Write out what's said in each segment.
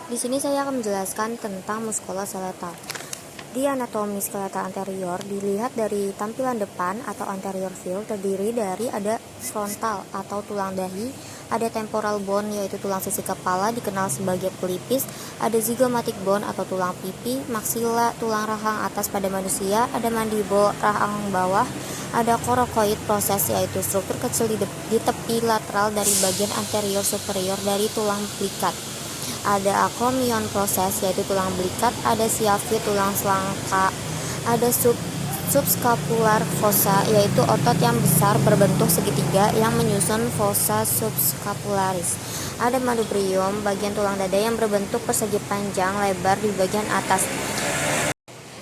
Di sini saya akan menjelaskan tentang muskuloskeletal. Di anatomi skeletal anterior dilihat dari tampilan depan atau anterior view terdiri dari ada frontal atau tulang dahi, ada temporal bone yaitu tulang sisi kepala dikenal sebagai pelipis, ada zygomatic bone atau tulang pipi, maxilla tulang rahang atas pada manusia, ada mandible rahang bawah, ada coracoid process yaitu struktur kecil di tepi lateral dari bagian anterior superior dari tulang belikat. Ada acromion proses yaitu tulang belikat, ada siafi tulang selangka, ada subscapular fossa yaitu otot yang besar berbentuk segitiga yang menyusun fossa subscapularis. Ada manubrium bagian tulang dada yang berbentuk persegi panjang lebar di bagian atas.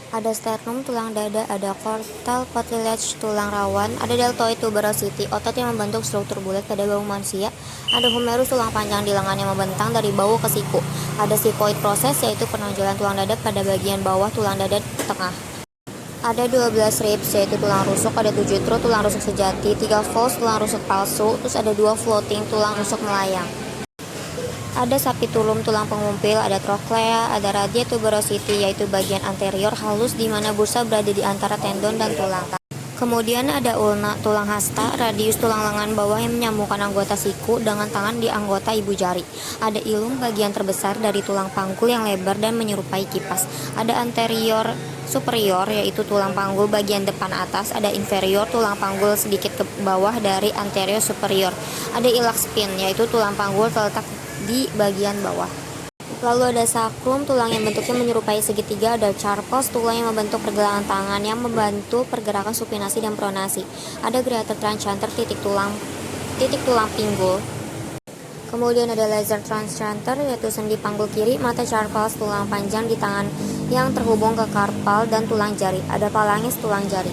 Ada sternum tulang dada, ada chordae cartilage tulang rawan, ada deltoid tuberosity otot yang membentuk struktur bulat pada bahu manusia, ada humerus tulang panjang di lengan yang membentang dari bahu ke siku, ada sigmoid proses yaitu penonjolan tulang dada pada bagian bawah tulang dada tengah. Ada 12 ribs yaitu tulang rusuk, ada 7 true tulang rusuk sejati, 3 false tulang rusuk palsu, terus ada 2 floating tulang rusuk melayang. Ada capitulum tulang pengumpil, ada trochlea, ada radii tuberosity yaitu bagian anterior halus di mana bursa berada di antara tendon dan tulang. Kemudian ada ulna tulang hasta, radius tulang lengan bawah yang menyambungkan anggota siku dengan tangan di anggota ibu jari. Ada ilum bagian terbesar dari tulang panggul yang lebar dan menyerupai kipas. Ada anterior superior yaitu tulang panggul bagian depan atas, ada inferior tulang panggul sedikit ke bawah dari anterior superior. Ada iliac spine yaitu tulang panggul terletak di bagian bawah. Lalu ada sacrum tulang yang bentuknya menyerupai segitiga, ada carpus tulang yang membentuk pergelangan tangan yang membantu pergerakan supinasi dan pronasi. Ada greater trochanter titik tulang pinggul. Kemudian ada lesser trochanter yaitu sendi panggul kiri, mata carpus tulang panjang di tangan yang terhubung ke karpal dan tulang jari. Ada phalanges tulang jari.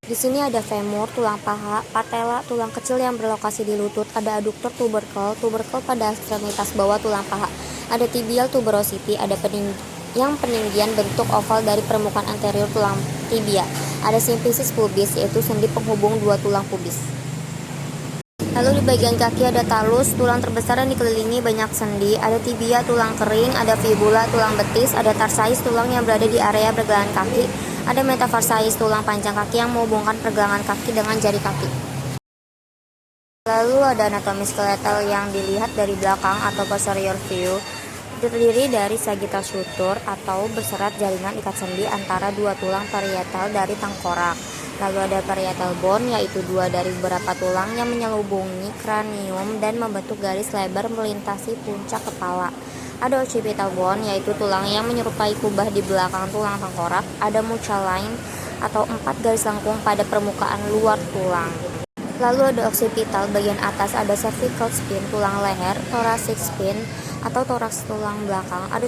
Di sini ada femur, tulang paha, patella, tulang kecil yang berlokasi di lutut, ada adductor tubercle pada ekstremitas bawah tulang paha, ada tibial tuberosity, ada peninggian bentuk oval dari permukaan anterior tulang tibia, ada symphysis pubis yaitu sendi penghubung dua tulang pubis. Lalu di bagian kaki ada talus, tulang terbesar yang dikelilingi banyak sendi, ada tibia, tulang kering, ada fibula, tulang betis, ada tarsius, tulang yang berada di area pergelangan kaki, ada metatarsius, tulang panjang kaki yang menghubungkan pergelangan kaki dengan jari kaki. Lalu ada anatomi skeletal yang dilihat dari belakang atau posterior view, terdiri dari sagittal suture atau berserat jaringan ikat sendi antara dua tulang parietal dari tengkorak. Lalu ada parietal bone yaitu dua dari beberapa tulang yang menyelubungi kranium dan membentuk garis lebar melintasi puncak kepala. Ada occipital bone yaitu tulang yang menyerupai kubah di belakang tulang tengkorak. Ada muscle line atau 4 garis lengkung pada permukaan luar tulang. Lalu ada occipital bagian atas, ada cervical spine tulang leher, thoracic spine atau toraks tulang belakang, ada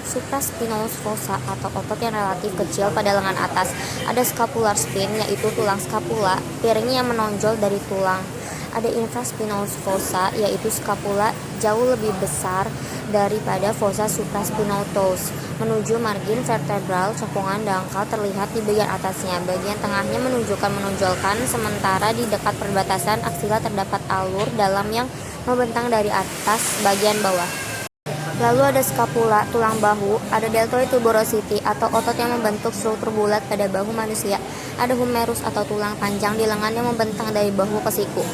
supraspinous fossa atau otot yang relatif kecil pada lengan atas, ada scapular spine yaitu tulang scapula, piring yang menonjol dari tulang, ada infraspinous fossa yaitu scapula jauh lebih besar daripada fossa supraspinatus menuju margin vertebral, cekungan dangkal terlihat di bagian atasnya, bagian tengahnya menonjolkan, sementara di dekat perbatasan aksila terdapat alur dalam yang membentang dari atas bagian bawah. Lalu ada scapula, tulang bahu, ada deltoid tuberosity atau otot yang membentuk struktur bulat pada bahu manusia, ada humerus atau tulang panjang di lengan yang membentang dari bahu ke siku.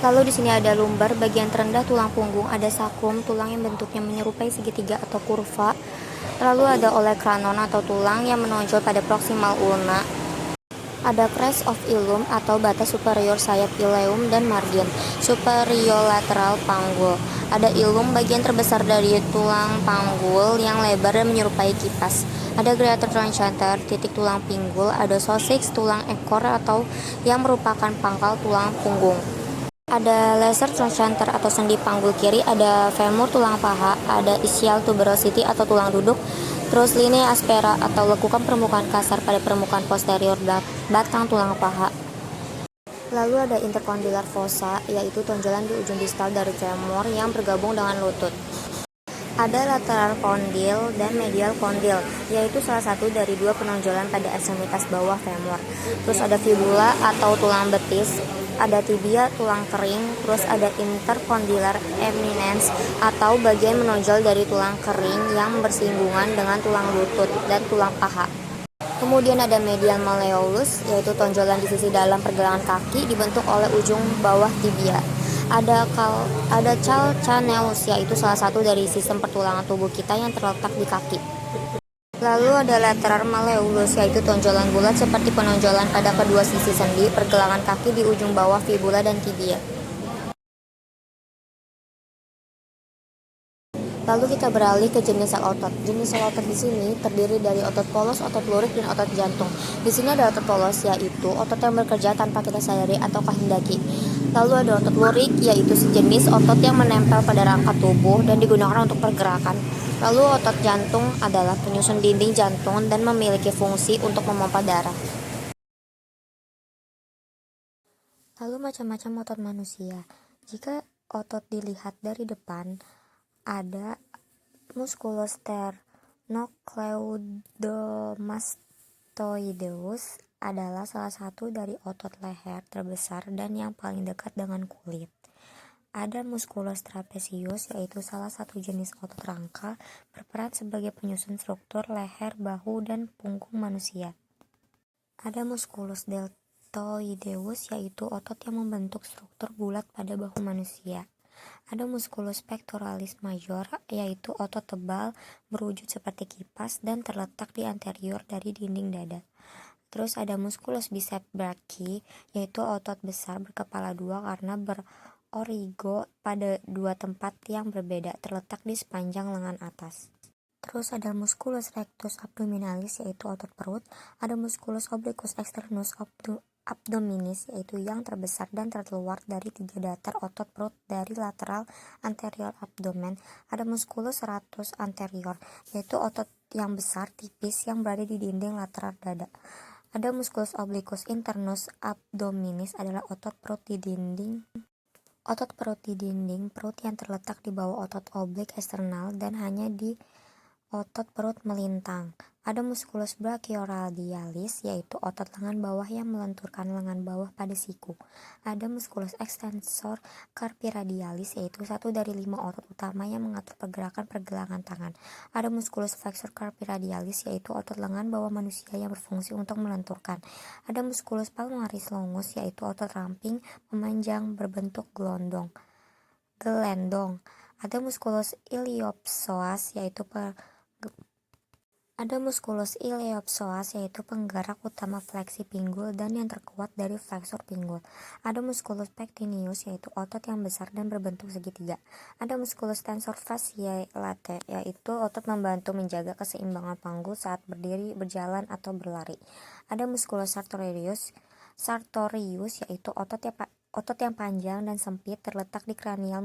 Lalu di sini ada lumbar, bagian terendah tulang punggung, ada sacrum, tulang yang bentuknya menyerupai segitiga atau kurva. Lalu ada olecranon atau tulang yang menonjol pada proximal ulna. Ada crest of ilium atau batas superior sayap ileum dan margin superiolateral panggul. Ada ilium bagian terbesar dari tulang panggul yang lebar dan menyerupai kipas. Ada greater trochanter titik tulang pinggul, ada coccyx tulang ekor atau yang merupakan pangkal tulang punggung. Ada lesser trochanter atau sendi panggul kiri, ada femur tulang paha, ada ischial tuberosity atau tulang duduk, terus linea aspera atau lekukan permukaan kasar pada permukaan posterior batang tulang paha. Lalu ada intercondylar fossa yaitu tonjolan di ujung distal dari femur yang bergabung dengan lutut. Ada lateral kondil dan medial kondil, yaitu salah satu dari dua penonjolan pada ekstremitas bawah femur. Terus ada fibula atau tulang betis, ada tibia tulang kering, terus ada intercondylar eminence atau bagian menonjol dari tulang kering yang bersinggungan dengan tulang lutut dan tulang paha. Kemudian ada medial malleolus, yaitu tonjolan di sisi dalam pergelangan kaki dibentuk oleh ujung bawah tibia. Ada calcaneus, yaitu salah satu dari sistem pertulangan tubuh kita yang terletak di kaki. Lalu ada lateral malleolus, yaitu tonjolan bulat seperti penonjolan pada kedua sisi sendi pergelangan kaki di ujung bawah fibula dan tibia. Lalu kita beralih ke jenis sel otot. Jenis sel otot di sini terdiri dari otot polos, otot lurik, dan otot jantung. Di sini ada otot polos, yaitu otot yang bekerja tanpa kita sadari atau kehendaki. Lalu ada otot lurik, yaitu sejenis otot yang menempel pada rangka tubuh dan digunakan untuk pergerakan. Lalu otot jantung adalah penyusun dinding jantung dan memiliki fungsi untuk memompa darah. Lalu macam-macam otot manusia. Jika otot dilihat dari depan, ada musculus sternocleidomastoideus adalah salah satu dari otot leher terbesar dan yang paling dekat dengan kulit. Ada musculus trapezius, yaitu salah satu jenis otot rangka berperan sebagai penyusun struktur leher, bahu, dan punggung manusia. Ada musculus deltoideus, yaitu otot yang membentuk struktur bulat pada bahu manusia. Ada musculus pectoralis major, yaitu otot tebal berwujud seperti kipas dan terletak di anterior dari dinding dada. Terus ada musculus biceps brachii, yaitu otot besar berkepala dua karena berorigo pada dua tempat yang berbeda terletak di sepanjang lengan atas. Terus ada musculus rectus abdominalis, yaitu otot perut. Ada musculus obliquus externus abdominis, yaitu yang terbesar dan terkeluar dari tiga datar otot perut dari lateral anterior abdomen. Ada musculus serratus anterior, yaitu otot yang besar tipis yang berada di dinding lateral dada. Ada musculus obliquus internus abdominis adalah otot perut di dinding perut yang terletak di bawah otot oblik eksternal dan hanya di otot perut melintang. Ada musculus brachioradialis, yaitu otot lengan bawah yang melenturkan lengan bawah pada siku. Ada musculus extensor carpi radialis, yaitu satu dari 5 otot utama yang mengatur pergerakan pergelangan tangan. Ada musculus flexor carpi radialis, yaitu otot lengan bawah manusia yang berfungsi untuk melenturkan. Ada musculus palmaris longus, yaitu otot ramping memanjang berbentuk gelendong. Ada musculus iliopsoas, yaitu penggerak utama fleksi pinggul dan yang terkuat dari flexor pinggul. Ada musculus pectineus, yaitu otot yang besar dan berbentuk segitiga. Ada musculus tensor fasciae latae, yaitu otot membantu menjaga keseimbangan panggul saat berdiri, berjalan, atau berlari. Ada musculus sartorius, yaitu otot yang panjang dan sempit terletak di cranial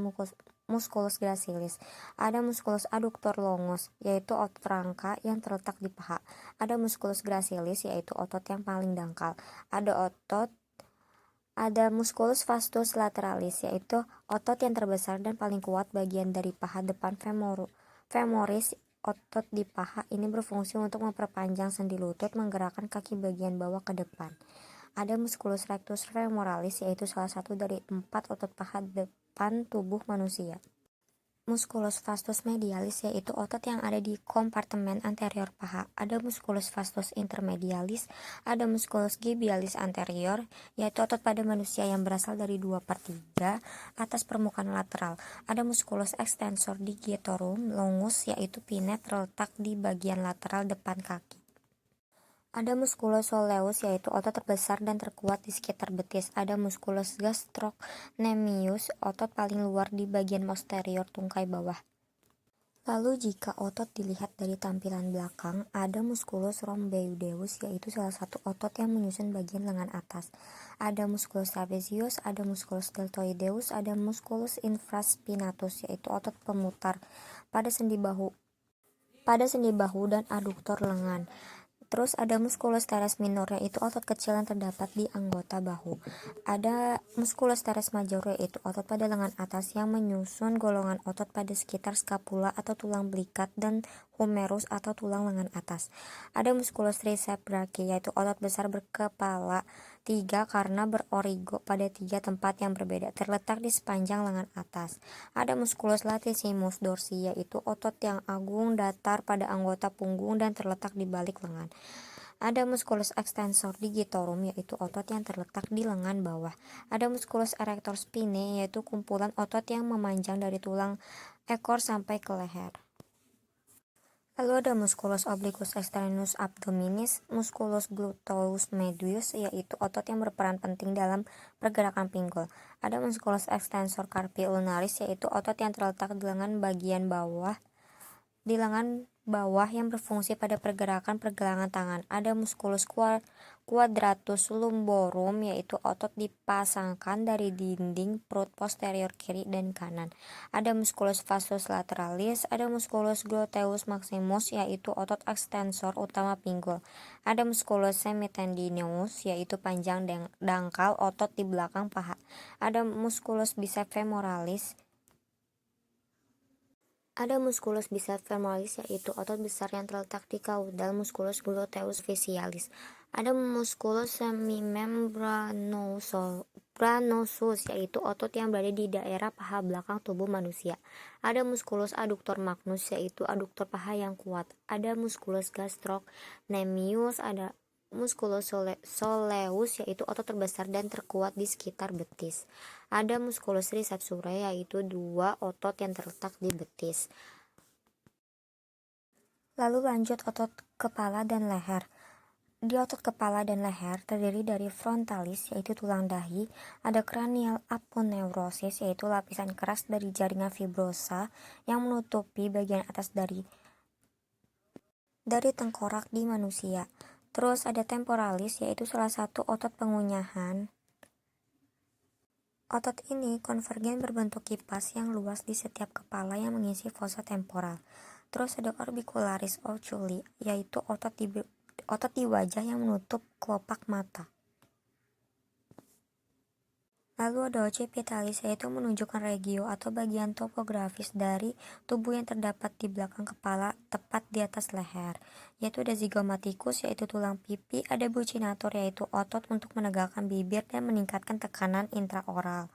musculus gracilis. Ada musculus adductor longus, yaitu otot rangka yang terletak di paha. Ada musculus gracilis, yaitu otot yang paling dangkal. Ada musculus vastus lateralis, yaitu otot yang terbesar dan paling kuat bagian dari paha depan femoris. Otot di paha ini berfungsi untuk memperpanjang sendi lutut, menggerakkan kaki bagian bawah ke depan. Ada musculus rectus femoralis, yaitu salah satu dari 4 otot paha depan tubuh manusia. Musculus vastus medialis, yaitu otot yang ada di kompartemen anterior paha. Ada musculus vastus intermedialis. Ada musculus gibialis anterior, yaitu otot pada manusia yang berasal dari 2/3 atas permukaan lateral. Ada musculus extensor digitorum longus, yaitu pinnet terletak di bagian lateral depan kaki. Ada musculus soleus, yaitu otot terbesar dan terkuat di sekitar betis. Ada musculus gastrocnemius, otot paling luar di bagian posterior tungkai bawah. Lalu jika otot dilihat dari tampilan belakang, ada musculus rhomboideus, yaitu salah satu otot yang menyusun bagian lengan atas. Ada musculus trapezius, ada musculus deltoideus, ada musculus infraspinatus, yaitu otot pemutar pada sendi bahu dan aduktor lengan. Terus ada musculus teres minor, yaitu otot kecil yang terdapat di anggota bahu. Ada musculus teres major, yaitu otot pada lengan atas yang menyusun golongan otot pada sekitar scapula atau tulang belikat dan humerus atau tulang lengan atas. Ada musculus triceps brachii, yaitu otot besar berkepala 3 karena berorigo pada 3 tempat yang berbeda, terletak di sepanjang lengan atas. Ada musculus latissimus dorsi, yaitu otot yang agung datar pada anggota punggung dan terletak di balik lengan. Ada musculus extensor digitorum, yaitu otot yang terletak di lengan bawah. Ada musculus erector spinae, yaitu kumpulan otot yang memanjang dari tulang ekor sampai ke leher. Lalu ada musculus obliquus externus abdominis, musculus gluteus medius, yaitu otot yang berperan penting dalam pergerakan pinggul. Ada musculus extensor carpi ulnaris, yaitu otot yang terletak di lengan bagian bawah yang berfungsi pada pergerakan tangan. Ada musculus quadratus lumborum, yaitu otot dipasangkan dari dinding perut posterior kiri dan kanan. Ada musculus vastus lateralis, ada musculus gluteus maximus, yaitu otot ekstensor utama pinggul. Ada musculus semitendinosus, yaitu panjang dangkal otot di belakang paha. Ada musculus biceps femoralis, yaitu otot besar yang terletak di kaudal musculus gluteus facialis. Ada musculus semimembranosus, yaitu otot yang berada di daerah paha belakang tubuh manusia. Ada musculus adductor magnus, yaitu aduktor paha yang kuat. Ada musculus gastrocnemius, ada musculus soleus, yaitu otot terbesar dan terkuat di sekitar betis. Ada musculus triceps surae, yaitu 2 otot yang terletak di betis. Lalu lanjut otot kepala dan leher. Di otot kepala dan leher terdiri dari frontalis, yaitu tulang dahi. Ada cranial aponeurosis, yaitu lapisan keras dari jaringan fibrosa yang menutupi bagian atas dari tengkorak di manusia. Terus ada temporalis, yaitu salah satu otot pengunyahan. Otot ini konvergen berbentuk kipas yang luas di setiap kepala yang mengisi fossa temporal. Terus ada orbicularis oculi, yaitu otot di wajah yang menutup kelopak mata. Lalu ada occipitalis, yaitu menunjukkan regio atau bagian topografis dari tubuh yang terdapat di belakang kepala tepat di atas leher. Yaitu ada zygomaticus, yaitu tulang pipi. Ada buccinator, yaitu otot untuk menegakkan bibir dan meningkatkan tekanan intraoral.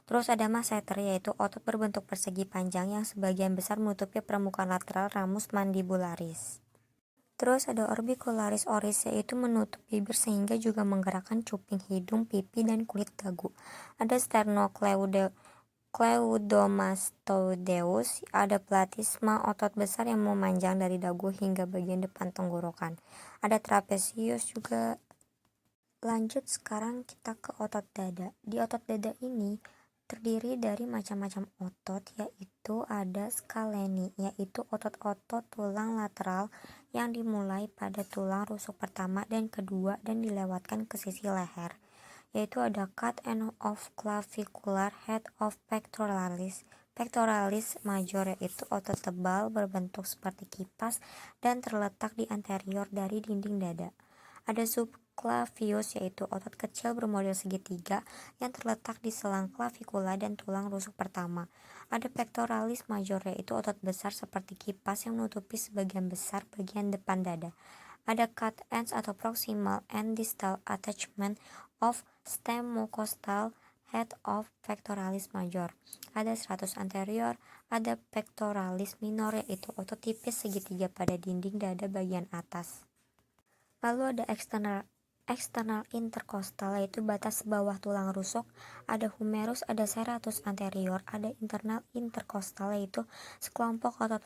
Terus ada masseter, yaitu otot berbentuk persegi panjang yang sebagian besar menutupi permukaan lateral ramus mandibularis. Terus ada orbicularis oris, yaitu menutup bibir sehingga juga menggerakkan cuping hidung, pipi, dan kulit dagu. Ada sternocleidomastoideus, ada platysma, otot besar yang memanjang dari dagu hingga bagian depan tenggorokan. Ada trapezius juga. Lanjut sekarang kita ke otot dada. Di otot dada ini terdiri dari macam-macam otot, yaitu ada scaleni, yaitu otot-otot tulang lateral yang dimulai pada tulang rusuk pertama dan kedua dan dilewatkan ke sisi leher. Yaitu ada cut end of clavicular head of pectoralis major, yaitu otot tebal berbentuk seperti kipas dan terletak di anterior dari dinding dada. Ada subclavius, yaitu otot kecil bermodel segitiga yang terletak di selang clavikula dan tulang rusuk pertama. Ada pectoralis major, yaitu otot besar seperti kipas yang menutupi sebagian besar bagian depan dada. Ada cut ends atau proximal and distal attachment of stemocostal head of pectoralis major. Ada stratus anterior, ada pectoralis minor, yaitu otot tipis segitiga pada dinding dada bagian atas. Lalu ada eksternal interkostal, yaitu batas bawah tulang rusuk. Ada humerus, ada serratus anterior, ada internal interkostal, yaitu sekelompok otot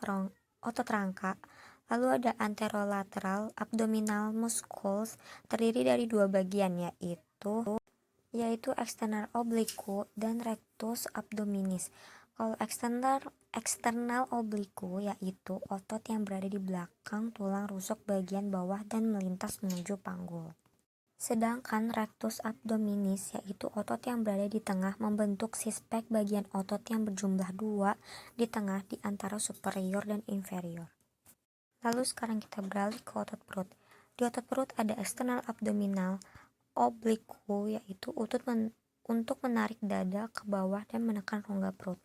rangka. Lalu ada anterolateral abdominal muscles, terdiri dari 2 bagian, yaitu external oblique dan rectus abdominis. Kalau eksternal oblique, yaitu otot yang berada di belakang tulang rusuk bagian bawah dan melintas menuju panggul. Sedangkan rectus abdominis, yaitu otot yang berada di tengah membentuk six-pack, bagian otot yang berjumlah 2 di tengah di antara superior dan inferior. Lalu sekarang kita beralih ke otot perut. Di otot perut ada external abdominal oblique, yaitu untuk menarik dada ke bawah dan menekan rongga perut.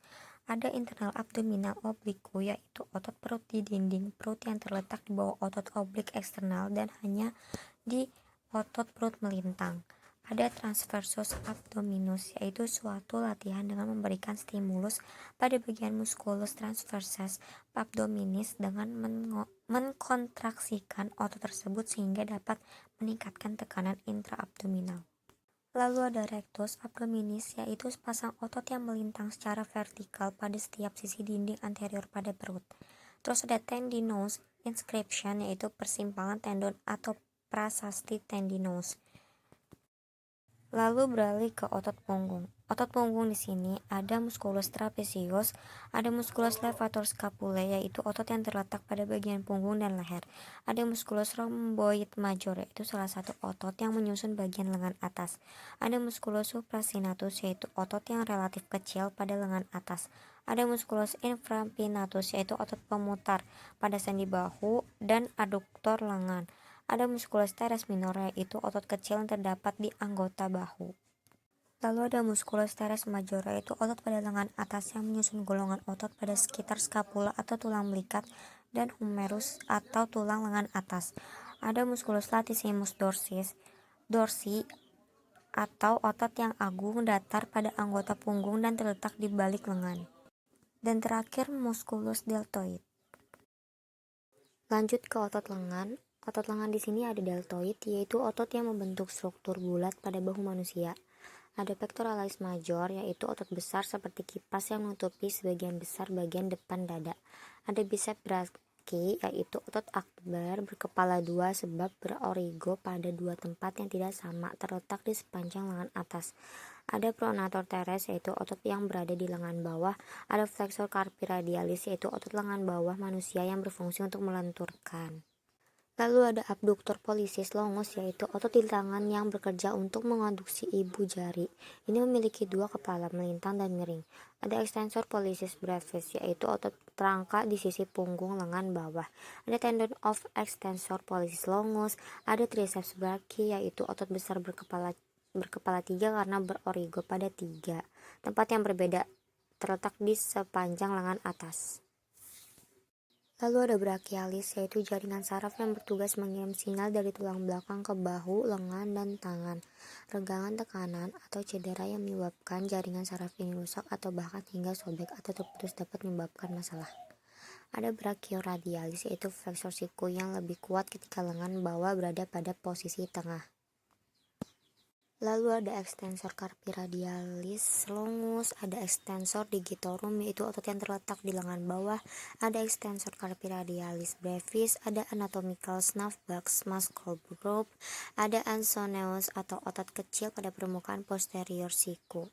Ada internal abdominal oblique, yaitu otot perut di dinding perut yang terletak di bawah otot oblik eksternal dan hanya di otot perut melintang. Ada transversus abdominis, yaitu suatu latihan dengan memberikan stimulus pada bagian musculus transversus abdominis dengan mengkontraksikan otot tersebut sehingga dapat meningkatkan tekanan intraabdominal. Lalu ada rectus abdominis, yaitu sepasang otot yang melintang secara vertikal pada setiap sisi dinding anterior pada perut. Terus ada tendinous inscription, yaitu persimpangan tendon atau prasasti tendinous. Lalu beralih ke otot punggung. Otot punggung di sini ada musculus trapezius, ada musculus levator scapulae, yaitu otot yang terletak pada bagian punggung dan leher. Ada musculus rhomboid major, yaitu salah satu otot yang menyusun bagian lengan atas. Ada musculus supraspinatus, yaitu otot yang relatif kecil pada lengan atas. Ada musculus infraspinatus, yaitu otot pemutar pada sendi bahu dan aduktor lengan. Ada musculus teres minor, yaitu otot kecil yang terdapat di anggota bahu. Lalu ada musculus teres major, yaitu otot pada lengan atas yang menyusun golongan otot pada sekitar skapula atau tulang belikat dan humerus atau tulang lengan atas. Ada musculus latissimus dorsi atau otot yang agung datar pada anggota punggung dan terletak di balik lengan. Dan terakhir musculus deltoid. Lanjut ke otot lengan. Otot lengan di sini ada deltoid, yaitu otot yang membentuk struktur bulat pada bahu manusia. Ada pectoralis major, yaitu otot besar seperti kipas yang menutupi sebagian besar bagian depan dada. Ada biceps brachii, yaitu otot akbar berkepala dua sebab berorigo pada dua tempat yang tidak sama terletak di sepanjang lengan atas. Ada pronator teres, yaitu otot yang berada di lengan bawah. Ada flexor carpi radialis, yaitu otot lengan bawah manusia yang berfungsi untuk melenturkan. Lalu ada abductor pollicis longus, yaitu otot di tangan yang bekerja untuk mengadduksi ibu jari. Ini memiliki dua kepala melintang dan miring. Ada extensor pollicis brevis, yaitu otot rangka di sisi punggung lengan bawah. Ada tendon of extensor pollicis longus. Ada triceps brachii, yaitu otot besar berkepala tiga karena berorigo pada tiga tempat yang berbeda terletak di sepanjang lengan atas. Lalu ada brachialis, yaitu jaringan saraf yang bertugas mengirim sinyal dari tulang belakang ke bahu, lengan, dan tangan. Regangan tekanan atau cedera yang menyebabkan jaringan saraf ini rusak atau bahkan hingga sobek atau terputus dapat menyebabkan masalah. Ada brachioradialis, yaitu flexor siku yang lebih kuat ketika lengan bawah berada pada posisi tengah. Lalu ada extensor carpi radialis longus, ada extensor digitorum, yaitu otot yang terletak di lengan bawah, ada extensor carpi radialis brevis, ada anatomical snapback muscle group, ada ansoneus atau otot kecil pada permukaan posterior siku.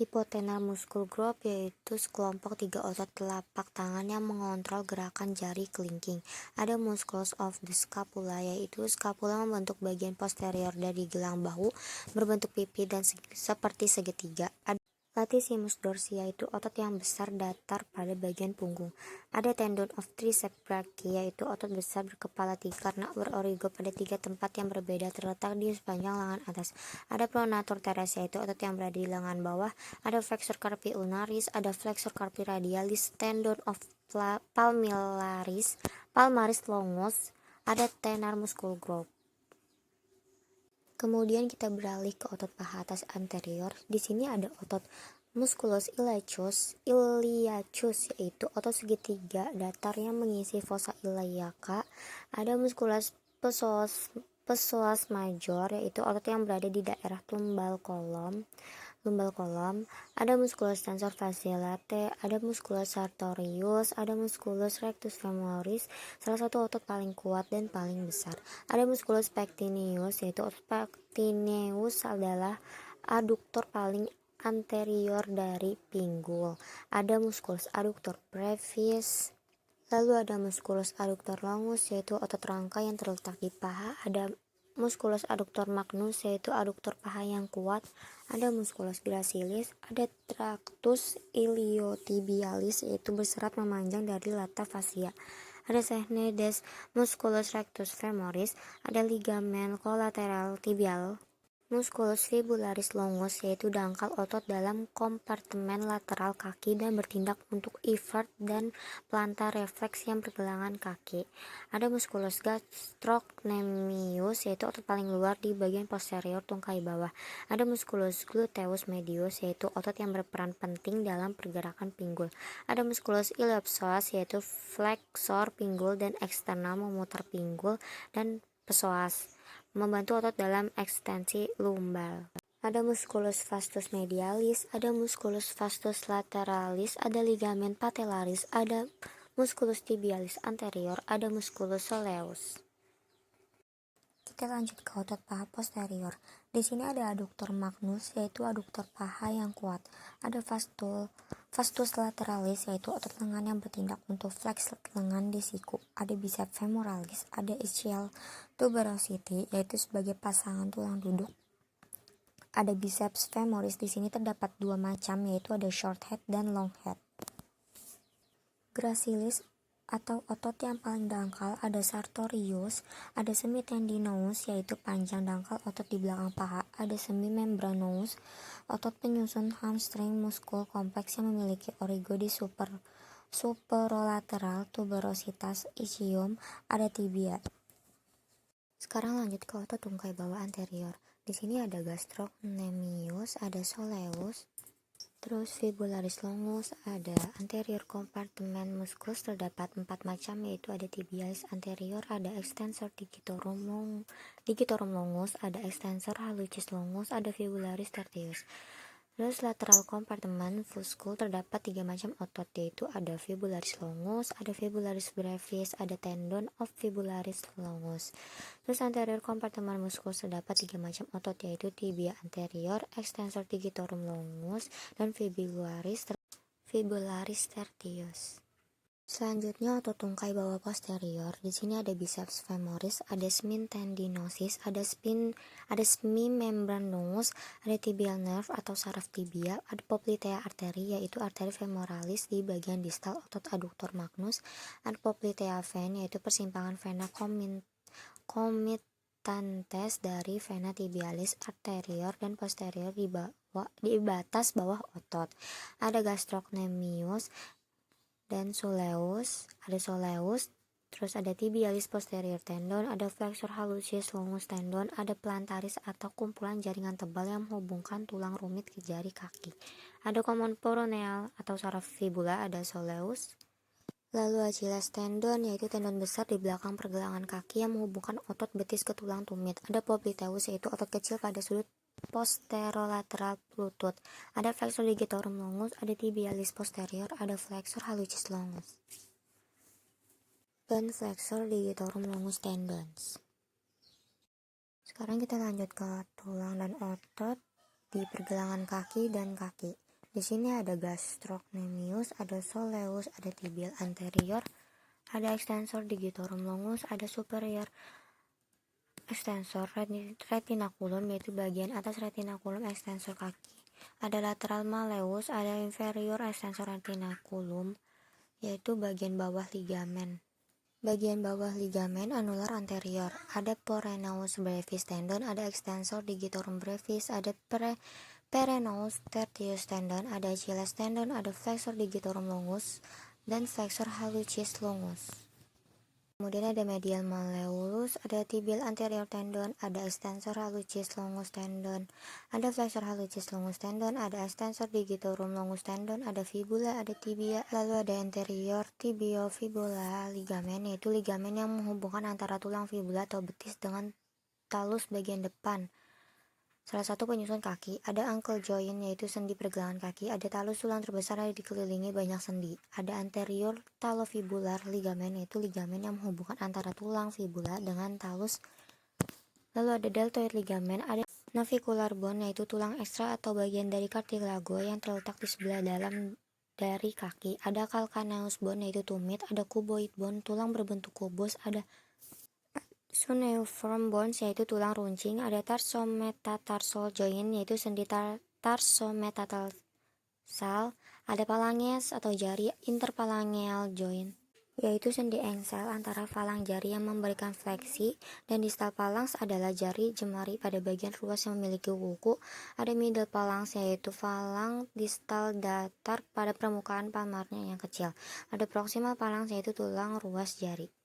Hypothenar muscle group, yaitu sekelompok tiga otot telapak tangan yang mengontrol gerakan jari kelingking. Ada muscles of the scapula, yaitu scapula membentuk bagian posterior dari gelang bahu berbentuk pipi dan seperti segitiga. Ada latissimus dorsi, yaitu otot yang besar datar pada bagian punggung. Ada tendon of triceps brachii, yaitu otot besar berkepala tiga karena berorigo pada tiga tempat yang berbeda terletak di sepanjang lengan atas. Ada pronator teres, yaitu otot yang berada di lengan bawah. Ada flexor carpi ulnaris, ada flexor carpi radialis, tendon of palmaris longus, ada thenar muscle group. Kemudian kita beralih ke otot paha atas anterior. Di sini ada otot musculus iliacus, yaitu otot segitiga datar yang mengisi fossa iliaca. Ada musculus psoas major, yaitu otot yang berada di daerah lumbal kolom. Ada musculus tensor fasciae latae, ada musculus sartorius, ada musculus rectus femoris, salah satu otot paling kuat dan paling besar. Ada musculus pectineus, yaitu otot pectineus adalah aduktor paling anterior dari pinggul. Ada musculus adductor brevis. Lalu ada musculus adductor longus, yaitu otot rangka yang terletak di paha. Ada musculus adductor magnus, yaitu aduktor paha yang kuat. Ada musculus gracilis, ada tractus iliotibialis, yaitu berserat memanjang dari lata fascia. ada sine des musculus rectus femoris, ada ligamen kolateral tibial. Musculus fibularis longus yaitu dangkal otot dalam kompartemen lateral kaki dan bertindak untuk evert dan plantar refleks yang pergelangan kaki. Ada musculus gastrocnemius yaitu otot paling luar di bagian posterior tungkai bawah. Ada musculus gluteus medius yaitu otot yang berperan penting dalam pergerakan pinggul. Ada musculus iliopsoas yaitu fleksor pinggul dan eksternal memutar pinggul dan psoas membantu otot dalam ekstensi lumbal. Ada musculus vastus medialis, ada musculus vastus lateralis, ada ligamen patellaris, ada musculus tibialis anterior, ada musculus soleus. Kita lanjut ke otot paha posterior. Di sini ada adduktor magnus yaitu adduktor paha yang kuat. Ada vastus lateralis yaitu otot lengan yang bertindak untuk flex lengan di siku. Ada biceps femoralis, ada ischial tuberosity yaitu sebagai pasangan tulang duduk. Ada biceps femoris, di sini terdapat dua macam yaitu ada short head dan long head. Gracilis atau otot yang paling dangkal ada sartorius, ada semitendinous yaitu panjang dangkal otot di belakang paha, ada semimembranous otot penyusun hamstring muskul kompleks yang memiliki origo di superolateral tuberositas ischium, ada tibia. Sekarang lanjut ke otot tungkai bawah anterior. Di sini ada gastrocnemius, ada soleus, terus fibularis longus, ada anterior kompartemen musculus terdapat 4 macam yaitu ada tibialis anterior, ada extensor digitorum longus, ada extensor hallucis longus, ada fibularis tertius. Terus lateral kompartemen muscul terdapat 3 macam otot yaitu ada fibularis longus, ada fibularis brevis, ada tendon of fibularis longus. Terus anterior kompartemen muscul terdapat 3 macam otot yaitu tibia anterior, extensor digitorum longus, dan fibularis tertius. Selanjutnya otot tungkai bawah posterior. Di sini ada biceps femoris, ada semintendinosus, ada semimembranous, ada tibial nerve atau saraf tibia, ada poplitea arteri yaitu arteri femoralis di bagian distal otot adduktor magnus, ada poplitea vein yaitu persimpangan vena comitantes dari vena tibialis anterior dan posterior di batas bawah otot. Ada gastrocnemius dan soleus, terus ada tibialis posterior tendon, ada flexor hallucis longus tendon, ada plantaris atau kumpulan jaringan tebal yang menghubungkan tulang rumit ke jari kaki. Ada common peroneal atau saraf fibula, ada soleus. Lalu Achilles tendon yaitu tendon besar di belakang pergelangan kaki yang menghubungkan otot betis ke tulang tumit. Ada popliteus yaitu otot kecil pada sudut posterolateral lutut. Ada flexor digitorum longus, ada tibialis posterior, ada flexor hallucis longus, dan flexor digitorum longus tendons. Sekarang kita lanjut ke tulang dan otot di pergelangan kaki dan kaki. Di sini ada gastrocnemius, ada soleus, ada tibial anterior, ada extensor digitorum longus, ada superior extensor retinaculum yaitu bagian atas retinaculum extensor kaki, ada lateral malleus, ada inferior extensor retinaculum yaitu bagian bawah ligamen anular anterior, ada peroneus brevis tendon, ada extensor digitorum brevis, ada peroneus tertius tendon, ada Achilles tendon, ada flexor digitorum longus dan flexor hallucis longus. Kemudian ada medial malleolus, ada tibial anterior tendon, ada extensor hallucis longus tendon, ada flexor hallucis longus tendon, ada extensor digitorum longus tendon, ada fibula, ada tibia, lalu ada anterior tibiofibula ligamen yaitu ligamen yang menghubungkan antara tulang fibula atau betis dengan talus bagian depan. Salah satu penyusun kaki, ada ankle joint yaitu sendi pergelangan kaki, ada talus tulang terbesar yang dikelilingi banyak sendi, ada anterior talofibular ligamen yaitu ligamen yang menghubungkan antara tulang fibula dengan talus, lalu ada deltoid ligamen, ada navicular bone yaitu tulang ekstra atau bagian dari cartilago yang terletak di sebelah dalam dari kaki, ada calcaneus bone yaitu tumit, ada cuboid bone tulang berbentuk kubus, ada cuneiform bones yaitu tulang runcing, ada tarsometatarsal joint yaitu sendi tarsometatarsal, ada phalanges atau jari interphalangeal joint. yaitu sendi engsel antara falang jari yang memberikan fleksi, dan distal phalanx adalah jari jemari pada bagian ruas yang memiliki kuku. Ada middle phalanx, yaitu falang distal datar pada permukaan palmarnya yang kecil. Ada proximal phalanx, yaitu tulang ruas jari.